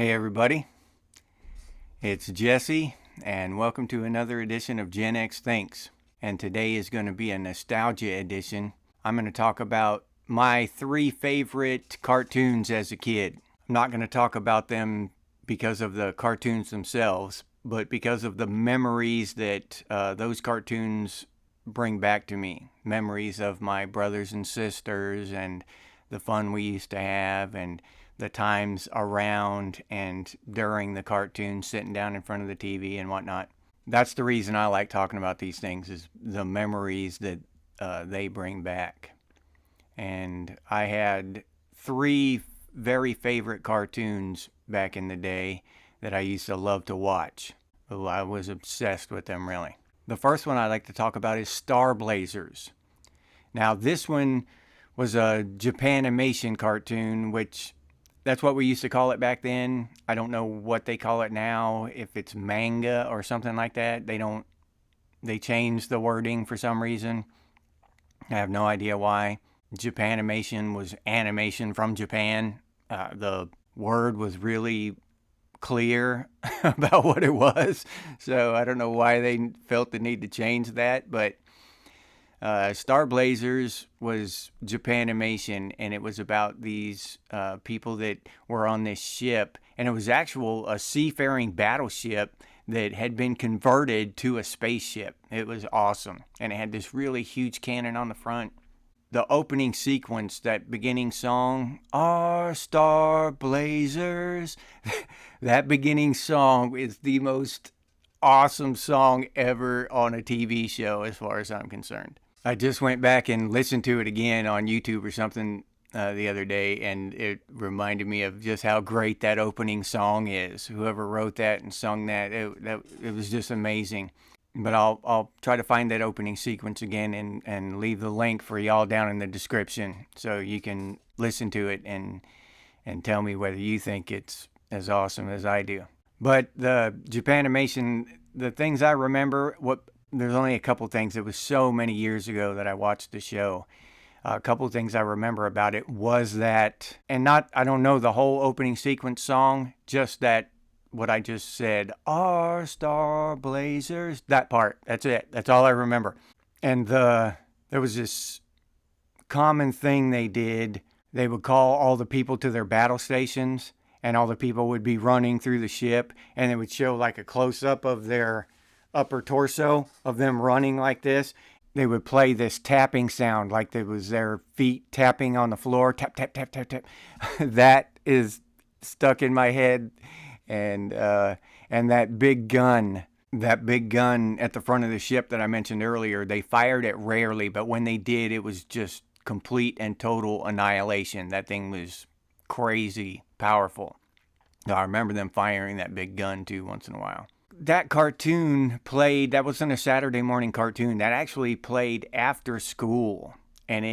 Hey everybody, it's Jesse, and welcome to another edition of Gen X Thinks. And today is going to be a nostalgia edition. I'm going to talk about my 3 favorite cartoons as a kid. I'm not going to talk about them because of the cartoons themselves, but because of the memories that those cartoons bring back to me. Memories of my brothers and sisters and the fun we used to have and the times around and during the cartoon, sitting down in front of the TV and whatnot. That's the reason I like talking about these things, is the memories that they bring back. And I had 3 very favorite cartoons back in the day that I used to love to watch. I was obsessed with them, really. The first one I'd like to talk about is Star Blazers. Now, this one was a Japanimation cartoon, which that's what we used to call it back then. I don't know what they call it now, if it's manga or something like that. They changed the wording for some reason. I have no idea why. Japanimation was animation from Japan. The word was really clear about what it was. So I don't know why they felt the need to change that, but Star Blazers was Japanimation, and it was about these people that were on this ship, and it was a seafaring battleship that had been converted to a spaceship. It was awesome, and it had this really huge cannon on the front. The opening sequence, that beginning song, "Our Star Blazers," that beginning song is the most awesome song ever on a TV show as far as I'm concerned. I just went back and listened to it again on YouTube or something the other day, and it reminded me of just how great that opening song is. Whoever wrote that and sung that, it was just amazing. But I'll try to find that opening sequence again and leave the link for y'all down in the description so you can listen to it and tell me whether you think it's as awesome as I do. But the Japanimation, the things I remember, there's only a couple things. It was so many years ago that I watched the show. A couple of things I remember about it was that, I don't know the whole opening sequence song, just that, what I just said, "Our Star Blazers," that part. That's it. That's all I remember. And there was this common thing they did. They would call all the people to their battle stations, and all the people would be running through the ship, and it would show like a close-up of their upper torso of them running like this. They would play this tapping sound like it was their feet tapping on the floor. Tap, tap, tap, tap, tap. That is stuck in my head. And that big gun at the front of the ship that I mentioned earlier, they fired it rarely, but when they did, it was just complete and total annihilation. That thing was crazy powerful. I remember them firing that big gun too once in a while. That cartoon played, that wasn't a Saturday morning cartoon, that actually played after school, and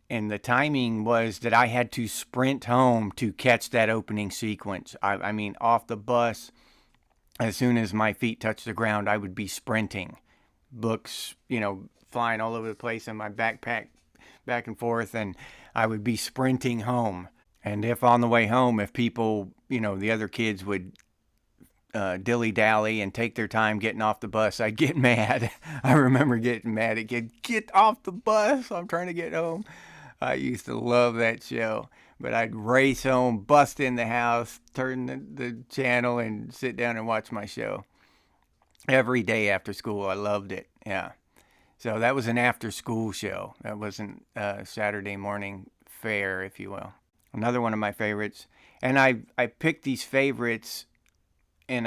the timing was that I had to sprint home to catch that opening sequence. I mean, off the bus, as soon as my feet touched the ground, I would be sprinting. Books, flying all over the place in my backpack, back and forth, and I would be sprinting home. And if on the way home, if people, the other kids would dilly-dally and take their time getting off the bus, I'd get mad. I remember getting mad at kids. "Get off the bus, I'm trying to get home." I used to love that show. But I'd race home, bust in the house, turn the channel, and sit down and watch my show. Every day after school, I loved it. Yeah. So that was an after-school show. That wasn't a Saturday morning fare, if you will. Another one of my favorites. And I picked these favorites, and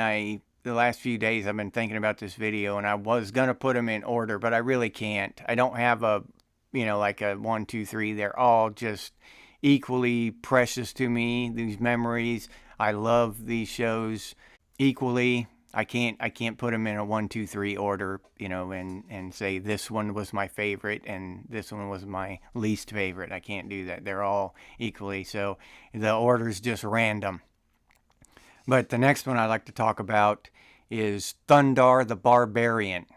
the last few days I've been thinking about this video, and I was going to put them in order, but I really can't. I don't have like a 1, 2, 3. They're all just equally precious to me, these memories. I love these shows equally. I can't put them in a 1, 2, 3 order, and say this one was my favorite and this one was my least favorite. I can't do that. They're all equally, so the order's just random. But the next one I'd like to talk about is Thundar the Barbarian.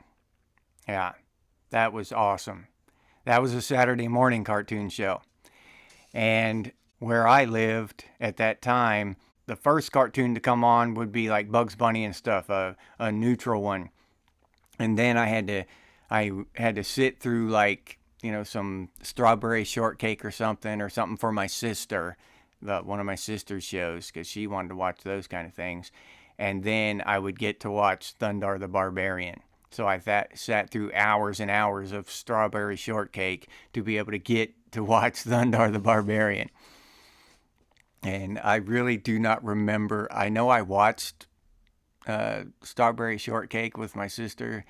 Yeah, that was awesome. That was a Saturday morning cartoon show. And where I lived at that time, the first cartoon to come on would be like Bugs Bunny and stuff, a neutral one. And then I had to sit through like, some Strawberry Shortcake or something for my sister, one of my sister's shows, because she wanted to watch those kind of things. And then I would get to watch Thundar the Barbarian. So I sat through hours and hours of Strawberry Shortcake to be able to get to watch Thundar the Barbarian. And I really do not remember. I know I watched Strawberry Shortcake with my sister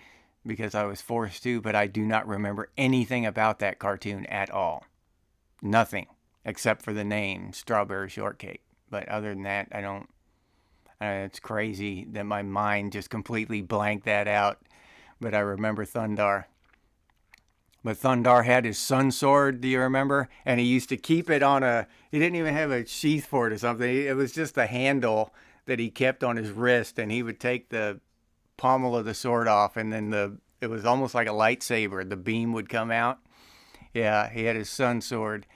because I was forced to, but I do not remember anything about that cartoon at all. Nothing, except for the name Strawberry Shortcake. But other than that, I don't. It's crazy that my mind just completely blanked that out. But I remember Thundar. But Thundar had his sun sword, do you remember? And he used to keep it he didn't even have a sheath for it or something. It was just a handle that he kept on his wrist, and he would take the pommel of the sword off, and then it was almost like a lightsaber. The beam would come out. Yeah, he had his sun sword.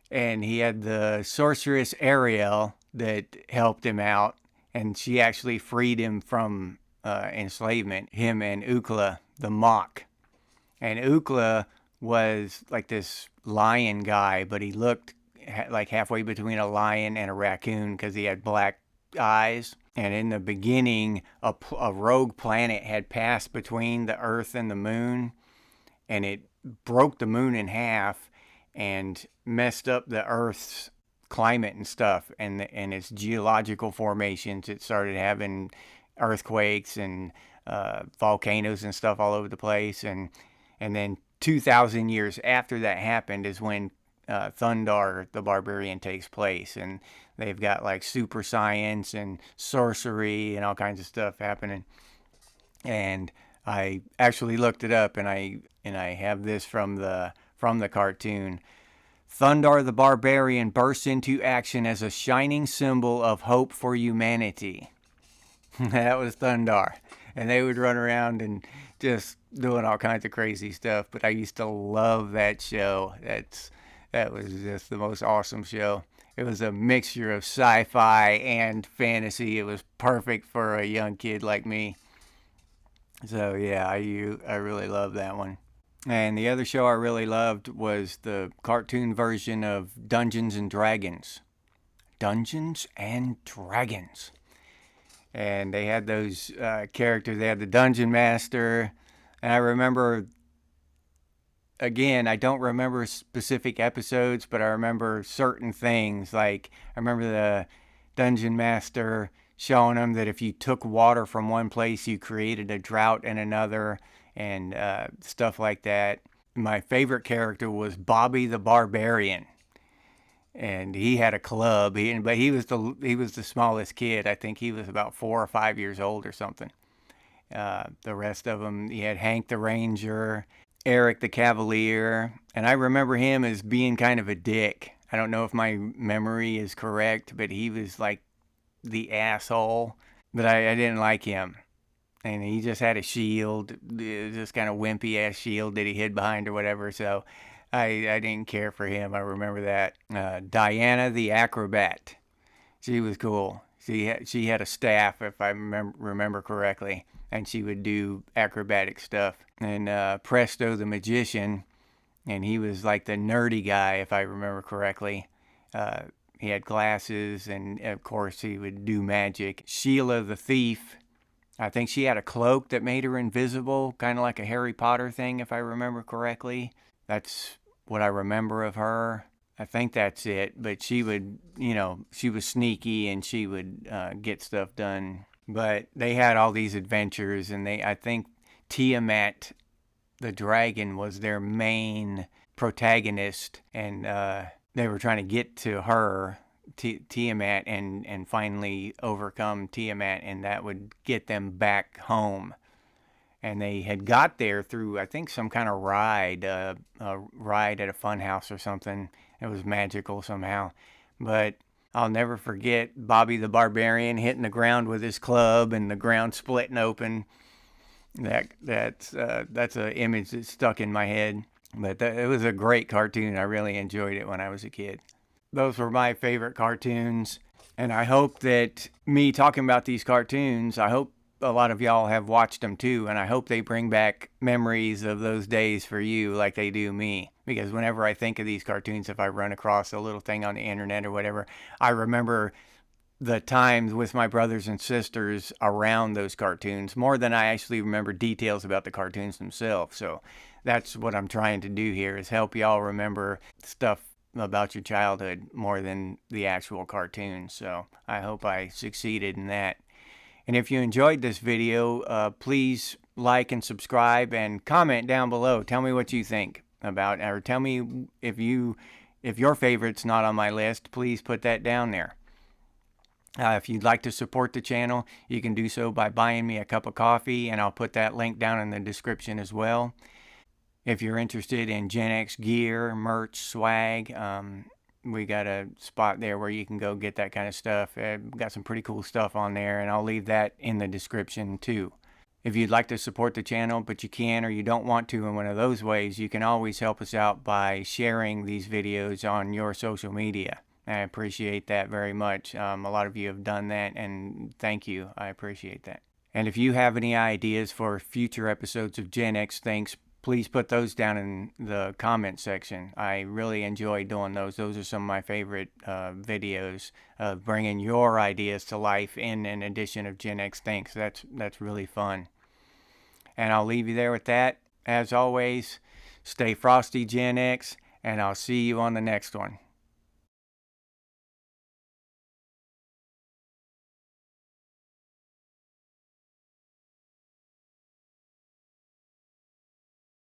And he had the sorceress Ariel that helped him out, and she actually freed him from enslavement, him and Ukla, the mock. And Ukla was like this lion guy, but he looked like halfway between a lion and a raccoon because he had black eyes. And in the beginning, a rogue planet had passed between the Earth and the moon, and it broke the moon in half and messed up the Earth's climate and stuff, and its geological formations. It started having earthquakes and volcanoes and stuff all over the place, and then 2,000 years after that happened is when Thundar the Barbarian takes place, and they've got like super science and sorcery and all kinds of stuff happening. And I actually looked it up, and I have this from the cartoon. Thundar the Barbarian bursts into action as a shining symbol of hope for humanity. That was Thundar. And they would run around and just doing all kinds of crazy stuff. But I used to love that show. That was just the most awesome show. It was a mixture of sci-fi and fantasy. It was perfect for a young kid like me. So yeah, I really love that one. And the other show I really loved was the cartoon version of Dungeons and Dragons. Dungeons and Dragons. And they had those characters. They had the Dungeon Master. And I remember, again, I don't remember specific episodes, but I remember certain things. Like, I remember the Dungeon Master showing them that if you took water from one place, you created a drought in another, and stuff like that. My favorite character was Bobby the Barbarian. And he had a club, but he was the smallest kid. I think he was about 4 or 5 years old or something. The rest of them, he had Hank the Ranger, Eric the Cavalier, and I remember him as being kind of a dick. I don't know if my memory is correct, but he was like the asshole. But I didn't like him. And he just had a shield, this kind of wimpy ass shield that he hid behind or whatever, so I didn't care for him. I remember that. Diana the Acrobat. She was cool. She had a staff, if I remember correctly, and she would do acrobatic stuff. And Presto the Magician, and he was like the nerdy guy, if I remember correctly. He had glasses, and of course he would do magic. Sheila the Thief. I think she had a cloak that made her invisible, kind of like a Harry Potter thing, if I remember correctly. That's what I remember of her. I think that's it. But she would, she was sneaky, and she would get stuff done. But they had all these adventures, and I think Tiamat the dragon was their main protagonist, and they were trying to get to her, Tiamat, and finally overcome Tiamat, and that would get them back home. And they had got there through, I think, some kind of ride, a ride at a fun house or something. It was magical somehow. But I'll never forget Bobby the Barbarian hitting the ground with his club and the ground splitting open. That's an image that stuck in my head. But it was a great cartoon. I really enjoyed it when I was a kid. Those were my favorite cartoons. And I hope that me talking about these cartoons, I hope a lot of y'all have watched them too, and I hope they bring back memories of those days for you like they do me. Because whenever I think of these cartoons, if I run across a little thing on the internet or whatever, I remember the times with my brothers and sisters around those cartoons more than I actually remember details about the cartoons themselves. So that's what I'm trying to do here, is help y'all remember stuff about your childhood more than the actual cartoons. So I hope I succeeded in that. And if you enjoyed this video, please like and subscribe and comment down below. Tell me what you think about, or tell me if your favorite's not on my list. Please put that down there. If you'd like to support the channel, you can do so by buying me a cup of coffee, and I'll put that link down in the description as well. If you're interested in Gen X gear, merch, swag, we got a spot there where you can go get that kind of stuff. Got some pretty cool stuff on there, and I'll leave that in the description too. If you'd like to support the channel, but you can or you don't want to in one of those ways, you can always help us out by sharing these videos on your social media. I appreciate that very much. A lot of you have done that, and thank you. I appreciate that. And if you have any ideas for future episodes of Gen X Thinks, please put those down in the comment section. I really enjoy doing those. Those are some of my favorite videos of bringing your ideas to life in an edition of Gen X Thinks. That's really fun. And I'll leave you there with that. As always, stay frosty, Gen X, and I'll see you on the next one.